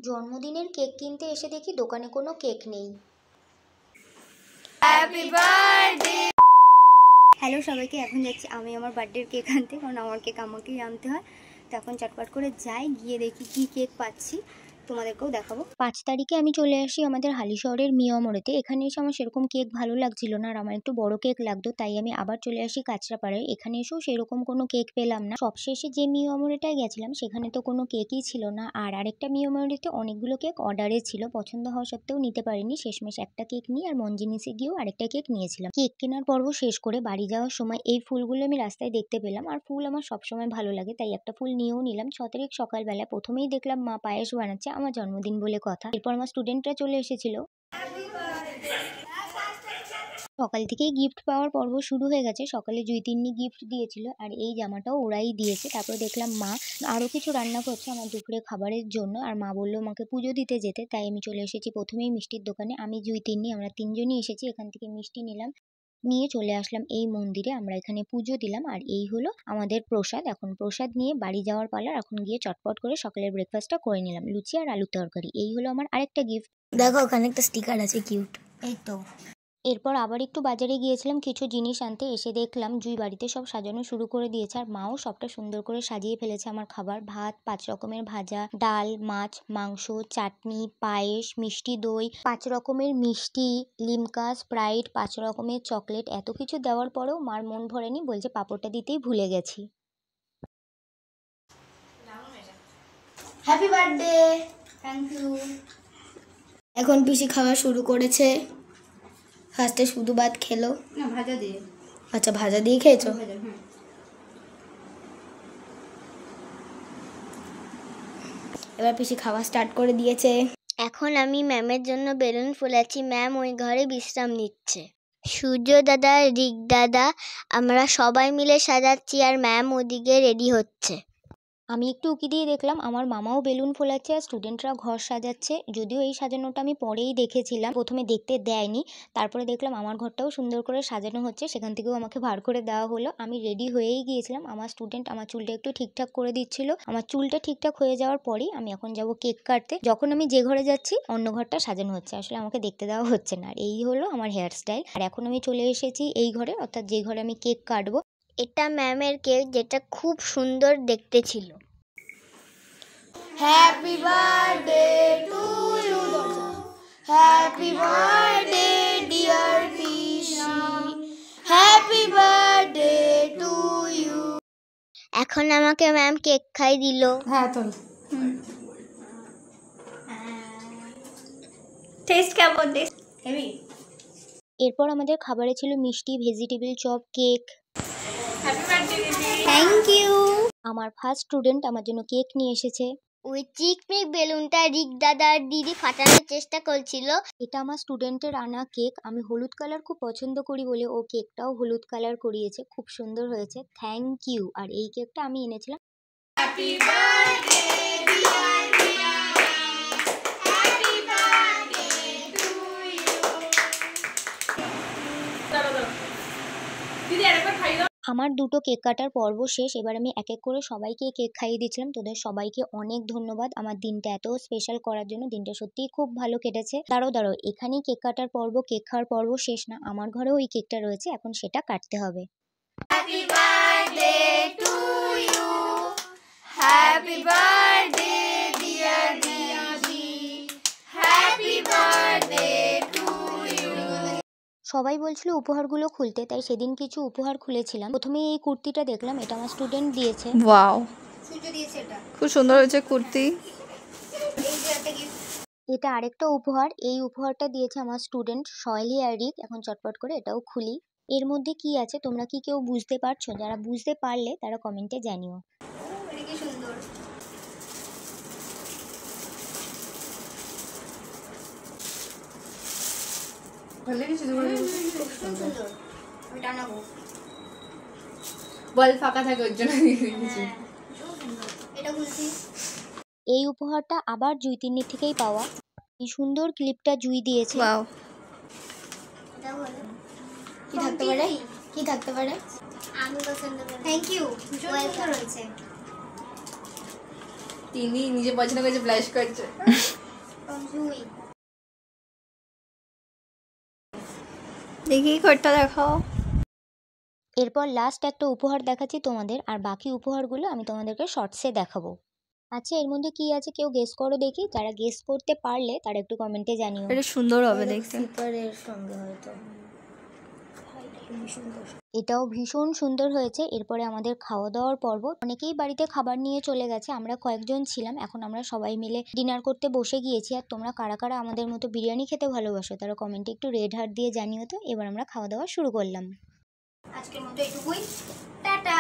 জন্মদিনের কেক কিনতে এসে দেখি দোকানে কোনো কেক নেই। Happy birthday. হ্যালো সবাইকে, এখন যাচ্ছি আমি আমার বার্থডের কেক আনতে, কারণ আমার কেক আমাকেই আনতে হয়। তো এখন চটপট করে যাই, গিয়ে দেখি কি কেক পাচ্ছি, তোমাদেরকেও দেখাবো। 5 তারিখে আমি চলে আসি আমাদের হালিশহরের মিয়ামোড়েতে। এখানে এসে আমার সেরকম কেক ভালো লাগছিল না, আর আমার একটু বড় কেক লাগতো, তাই আমি আবার চলে আসি কাঁচরাপাড়ায়। এখানে এসেও সেরকম কোনো কেক পেলাম না। সবশেষে যে মিয়ামোড়েটায় গেছিলাম সেখানে তো কোনো কেকই ছিল না, আর আরেকটা মিয়ামোড়েতে অনেকগুলো কেক অর্ডারে ছিল, পছন্দ হওয়া সত্ত্বেও নিতে পারিনি। শেষমেশ একটা কেক নিয়ে আর মনজিনিসে গিয়েও আরেকটা কেক নিয়েছিলাম। কেক কেনার পর্ব শেষ করে বাড়ি যাওয়ার সময় এই ফুলগুলো আমি রাস্তায় দেখতে পেলাম, আর ফুল আমার সবসময় ভালো লাগে, তাই একটা ফুল নিয়েও নিলাম। 6 তারিখ সকালবেলা প্রথমেই দেখলাম মা পায়েস বানাচ্ছে, আমার জন্মদিন বলে কথা। এরপর আমার স্টুডেন্টরা চলে এসেছিল। সকাল থেকেই গিফট পাওয়ার পর্ব শুরু হয়ে গেছে। সকালে জুই তিন্নি গিফট দিয়েছিল, আর এই জামাটাও ওরাই দিয়েছে। তারপর দেখলাম মা আরও কিছু রান্না করছে আমার দুপুরে খাবারের জন্য, আর মা বললো মাকে পুজো দিতে যেতে, তাই আমি চলে এসেছি প্রথমেই মিষ্টির দোকানে। আমি জুই তিন্নি আমরা 3 জনই এসেছি। এখান থেকে মিষ্টি নিলাম, নিয়ে চলে আসলাম এই মন্দিরে। আমরা এখানে পুজো দিলাম, আর এই হলো আমাদের প্রসাদ। এখন প্রসাদ নিয়ে বাড়ি যাওয়ার পালা। এখন গিয়ে চটপট করে সকালের ব্রেকফাস্টটা করে নিলাম, লুচি আর আলু তরকারি। এই হলো আমার আরেকটা গিফট। দেখো ওখানে একটা স্টিকার আছে, কিউট। এই তো। এরপর আবার একটু বাজারে গিয়েছিলাম কিছু জিনিস আনতে। এসে দেখলাম জুই বাড়িতে সব সাজানো শুরু করে দিয়েছে, আর মাও সবটা সুন্দর করে সাজিয়ে ফেলেছে আমার খাবার। ভাত, 5 রকমের ভাজা, ডাল, মাছ, মাংস, চাটনি, পায়েস, মিষ্টি দই, 5 রকমের মিষ্টি, লিমকা, স্প্রাইট, 5 রকমের চকলেট। এত কিছু দেওয়ার পরেও মার মন ভরেনি, বলছে পাঁপড়টা দিতেই ভুলে গেছি। Happy birthday. Thank you. এখন পিসি খাওয়া শুরু করেছে। ফার্স্টে শুধু ভাত খেলো, না ভাজা দিয়ে। আচ্ছা ভাজা দিয়ে খেয়েছো। এবার পিসি খাওয়া স্টার্ট করে দিয়েছে। এখন আমি ম্যামের জন্য বেলুন ফুলাচ্ছি। ম্যাম ওই ঘরে বিশ্রাম নিচ্ছে। সূর্য দাদা, রিক দাদা, আমরা সবাই মিলে সাজাচ্ছি, আর ম্যাম ওদিকে রেডি হচ্ছে। আমি একটু উকি দিয়ে দেখলাম আমার মামাও বেলুন ফোলাচ্ছে, আর স্টুডেন্টরা ঘর সাজাচ্ছে। যদিও এই সাজানোটা আমি পরেই দেখেছিলাম, প্রথমে দেখতে দেয়নি। তারপরে দেখলাম আমার ঘরটাও সুন্দর করে সাজানো হচ্ছে, সেখান থেকেও আমাকে বার করে দেওয়া হলো। আমি রেডি হয়েই গিয়েছিলাম। আমার স্টুডেন্ট আমার চুলটা একটু ঠিকঠাক করে দিচ্ছিল। আমার চুলটা ঠিকঠাক হয়ে যাওয়ার পরেই আমি এখন যাব কেক কাটতে। যখন আমি যে ঘরে যাচ্ছি অন্য ঘরটা সাজানো হচ্ছে, আসলে আমাকে দেখতে দেওয়া হচ্ছে না। আর এই হলো আমার হেয়ার স্টাইল। আর এখন আমি চলে এসেছি এই ঘরে, অর্থাৎ যে ঘরে আমি কেক কাটবো। এটা ম্যামের কেক, যেটা খুব সুন্দর দেখতে ছিল। Happy birthday to you, happy birthday dear পিসি, হ্যাপি বার্থডে টু ইউ। এখন আমাকে ম্যাম কেক খাই দিল। হ্যাঁ তো টেস্ট কেমন? Taste heavy. এরপর আমাদের খাবারে ছিল মিষ্টি, vegetable chop, cake. Happy birthday দিদি। Thank you. আমার ফার্স্ট স্টুডেন্ট আমার জন্য কেক নিয়ে এসেছে। ওই চিকমিক বেলুনটা রিক দাদা আর দিদি ফাটানোর চেষ্টা করছিল। এটা আমার স্টুডেন্টের আনা কেক। আমি হলুদ কালার খুব পছন্দ করি বলে ও কেকটাও হলুদ কালার করিয়েছে, খুব সুন্দর হয়েছে। Thank you. আর এই কেকটা আমি এনেছিলাম। Happy birthday dear Riya, happy birthday to you. দিদি আরেকবার খাই দাও। আমার দুটো কেক কাটার পর্ব শেষ। এবার আমি এক এক করে সবাইকে কেক খাইয়ে দিচ্ছিলাম। তোদের সবাইকে অনেক ধন্যবাদ আমার দিনটা এত স্পেশাল করার জন্য। দিনটা সত্যিই খুব ভালো কেটেছে। দাঁড়াও, এখানেই কেক কাটার পর্ব, কেক খাওয়ার পর্ব শেষ না। আমার ঘরেও ওই কেকটা রয়েছে, এখন সেটা কাটতে হবে। Happy birthday to you, happy birthday dear দিদি, হ্যাপি বার্থডে টু ইউ। সবাই বলছিল উপহারগুলো খুলতে, তাই সেদিন কিছু উপহার খুলেছিলাম। প্রথমে এই কুর্তিটা দেখলাম, এটা আমার স্টুডেন্ট দিয়েছে। ওয়াও, সূর্য দিয়েছে এটা। খুব সুন্দর হয়েছে কুর্তি। এই যে একটা গিফট। এটা আরেকটা উপহার। এই উপহারটা দিয়েছে আমার স্টুডেন্ট শৈলী আর রিক। এখন চটপট করে এটাও খুলি। এর মধ্যে কি আছে তোমরা কি কেউ বুঝতে পারছো? যারা বুঝতে পারলে তারা কমেন্টে জানিও। এটা কি সুন্দর। ভালো লেগেছে তোমার? খুব সুন্দর। আমি টানাবো। বল ফাঁকা থাকে ওর জন্য দিয়ে দিয়েছি। এটা খুলছি। এই উপহারটা আবার জুই তিন্নি থেকেই পাওয়া। এই সুন্দর ক্লিপটা জুই দিয়েছে। ওয়াও, এটা বলো কি থাকতে পারে? কি থাকতে পারে? আমি পছন্দ করি। Thank you. ওয়েলকাম রয়েছে। তিনি নিজে পছন্দ করেছে, ব্লাশ করছে। দেখি কোডটা দেখাও। এরপর লাস্ট একটা উপহার দেখাচ্ছি তোমাদের, আর বাকি উপহারগুলো আমি তোমাদেরকে শর্টসে দেখাবো। আচ্ছা, এর মধ্যে কি আছে কেউ গেস করো দেখি। যারা গেস করতে পারলে তারা একটু কমেন্টে জানিও। এটা সুন্দর হবে দেখতে। স্লিপারের সঙ্গে হয়তো। এটাও ভীষণ সুন্দর হয়েছে। এরপরে আমাদের খাওয়া দাওয়ার পর্ব। অনেকেই বাড়িতে খাবার নিয়ে চলে গেছে, আমরা কয়েকজন ছিলাম। এখন আমরা সবাই মিলে ডিনার করতে বসে গিয়েছি। আর তোমরা কারা কারা আমাদের মতো বিরিয়ানি খেতে ভালোবাসো তারা কমেন্টে একটু রেড হার্ট দিয়ে জানিও তো। এবার আমরা খাওয়া দাওয়া শুরু করলাম। আজকের মতো এটুকুই, টাটা।